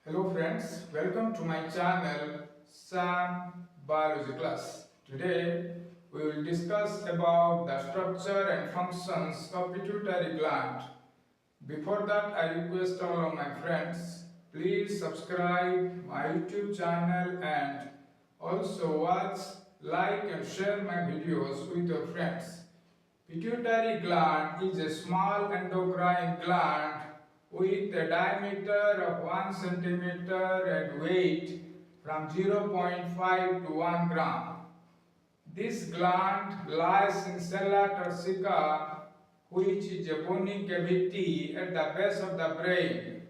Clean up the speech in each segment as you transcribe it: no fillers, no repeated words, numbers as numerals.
Hello friends, welcome to my channel Sam Biology Class. Today we will discuss about the structure and functions of pituitary gland. Before that, I request all of my friends, please subscribe my YouTube channel and also watch, like and share my videos with your friends. Pituitary gland is a small endocrine gland with a diameter of 1 centimeter and weight from 0.5 to 1 gram. This gland lies in sella turcica, which is a bony cavity at the base of the brain.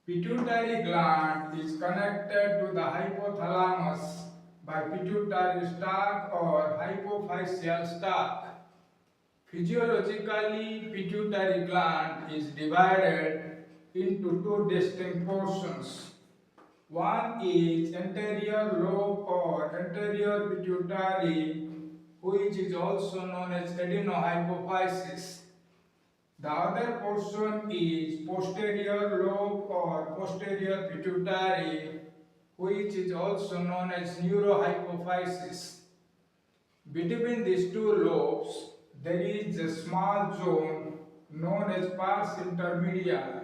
Pituitary gland is connected to the hypothalamus by pituitary stalk or hypophyseal stalk. Physiologically, pituitary gland is divided into two distinct portions. One is anterior lobe or anterior pituitary, which is also known as adenohypophysis. The other portion is posterior lobe or posterior pituitary, which is also known as neurohypophysis. Between these two lobes, there is a small zone known as pars intermedia.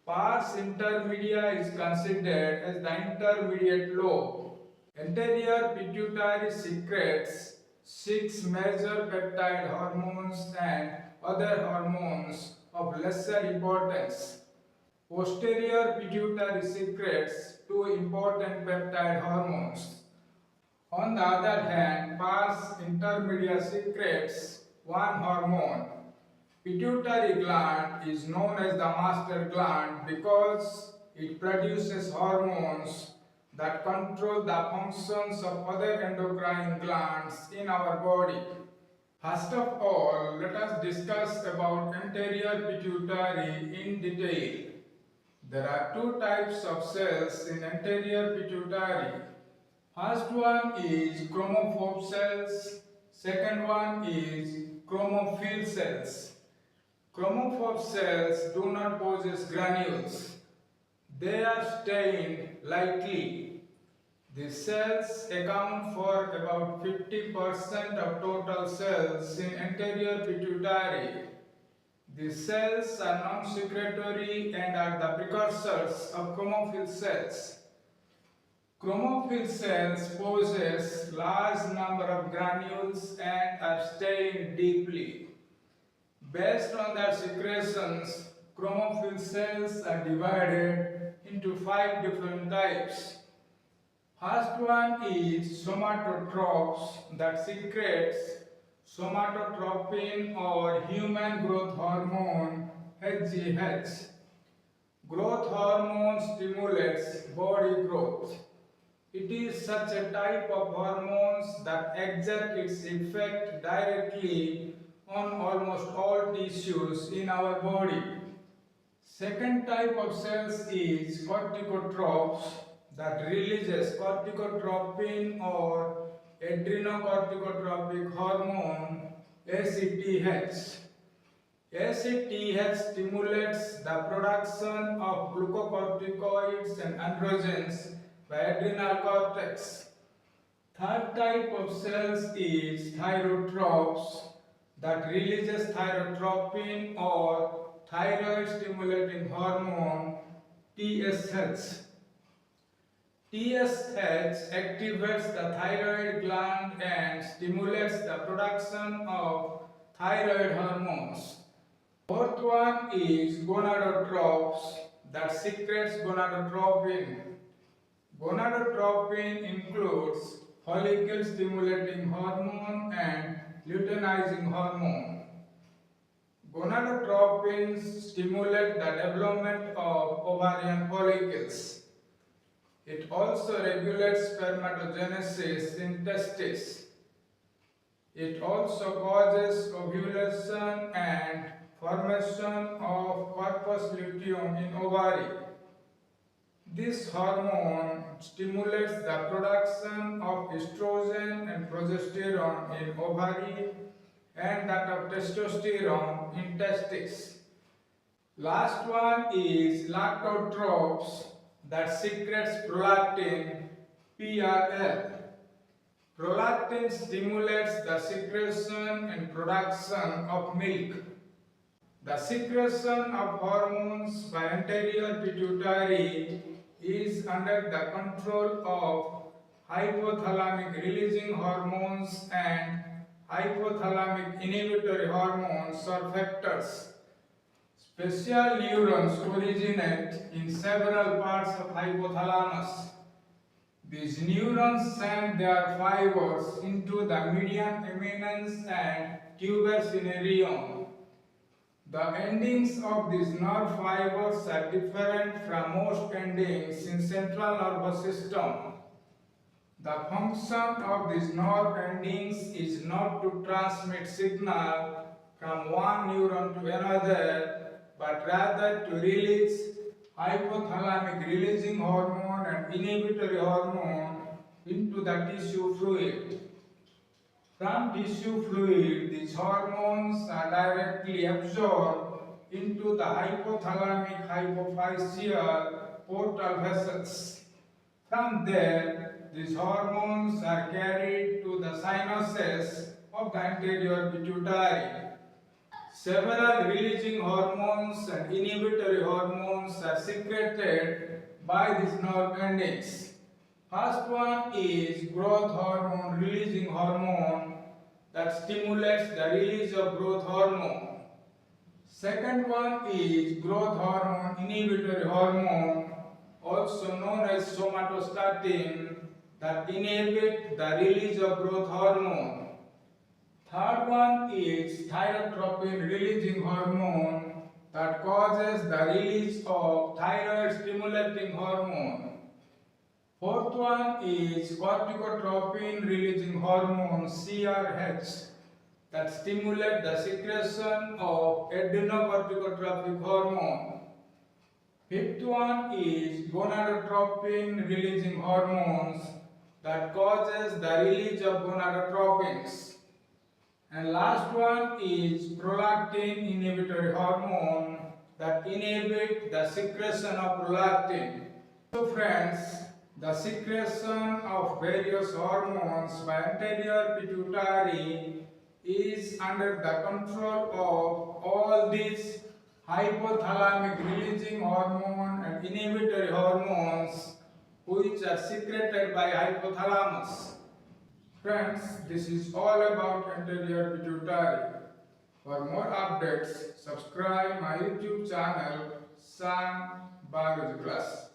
Pars intermedia is considered as the intermediate lobe. Anterior pituitary secretes 6 major peptide hormones and other hormones of lesser importance. Posterior pituitary secretes 2 important peptide hormones. On the other hand, pars intermedia secretes one hormone. Pituitary gland is known as the master gland because it produces hormones that control the functions of other endocrine glands in our body. First of all, let us discuss about anterior pituitary in detail. There are two types of cells in anterior pituitary. First one is chromophobe cells, second one is chromophil cells. Chromophobe cells do not possess granules. They are stained lightly. These cells account for about 50% of total cells in anterior pituitary. These cells are non-secretory and are the precursors of chromophil cells. Chromophil cells possess large number of granules and are stained deeply. Based on their secretions, chromophil cells are divided into 5 different types. First one is somatotrophs that secretes somatotropin or human growth hormone HGH. Growth hormone stimulates body growth. It is such a type of hormones that exert its effect directly on almost all tissues in our body. Second type of cells is corticotrophs that releases corticotropin or adrenocorticotropic hormone ACTH. ACTH stimulates the production of glucocorticoids and androgens by adrenal cortex. Third type of cells is thyrotrophs that releases thyrotropin or thyroid stimulating hormone TSH. TSH activates the thyroid gland and stimulates the production of thyroid hormones. Fourth one is gonadotrophs that secretes gonadotropin. Gonadotropin includes follicle stimulating hormone and luteinizing hormone. Gonadotropins stimulate the development of ovarian follicles. It also regulates spermatogenesis in testes. It also causes ovulation and formation of corpus luteum in ovary. This hormone stimulates the production of estrogen and progesterone in ovary and that of testosterone in testes. Last one is lactotrophs that secretes prolactin PRL. Prolactin stimulates the secretion and production of milk. The secretion of hormones by anterior pituitary is under the control of hypothalamic releasing hormones and hypothalamic inhibitory hormones or factors. Special neurons originate in several parts of hypothalamus. These neurons send their fibers into the median eminence and tuber cinereum. The endings of these nerve fibers are different from most endings in central nervous system. The function of these nerve endings is not to transmit signal from one neuron to another, but rather to release hypothalamic releasing hormone and inhibitory hormone into the tissue fluid. From tissue fluid, these hormones are directly absorbed into the hypothalamic hypophyseal portal vessels. From there, these hormones are carried to the sinuses of the anterior pituitary. Several releasing hormones and inhibitory hormones are secreted by these nerve endings. First one is growth hormone releasing hormone that stimulates the release of growth hormone. Second one is growth hormone inhibitory hormone, also known as somatostatin, that inhibit the release of growth hormone. Third one is thyrotropin releasing hormone that causes the release of thyroid stimulating hormone. Fourth one is corticotropin releasing hormone CRH that stimulate the secretion of adrenocorticotropic hormone. Fifth one is gonadotropin releasing hormones that causes the release of gonadotropins. And last one is prolactin inhibitory hormone that inhibit the secretion of prolactin. So friends, the secretion of various hormones by anterior pituitary is under the control of all these hypothalamic releasing hormone and inhibitory hormones which are secreted by hypothalamus. Friends, this is all about anterior pituitary. For more updates, subscribe my YouTube channel, Sun Biology Class.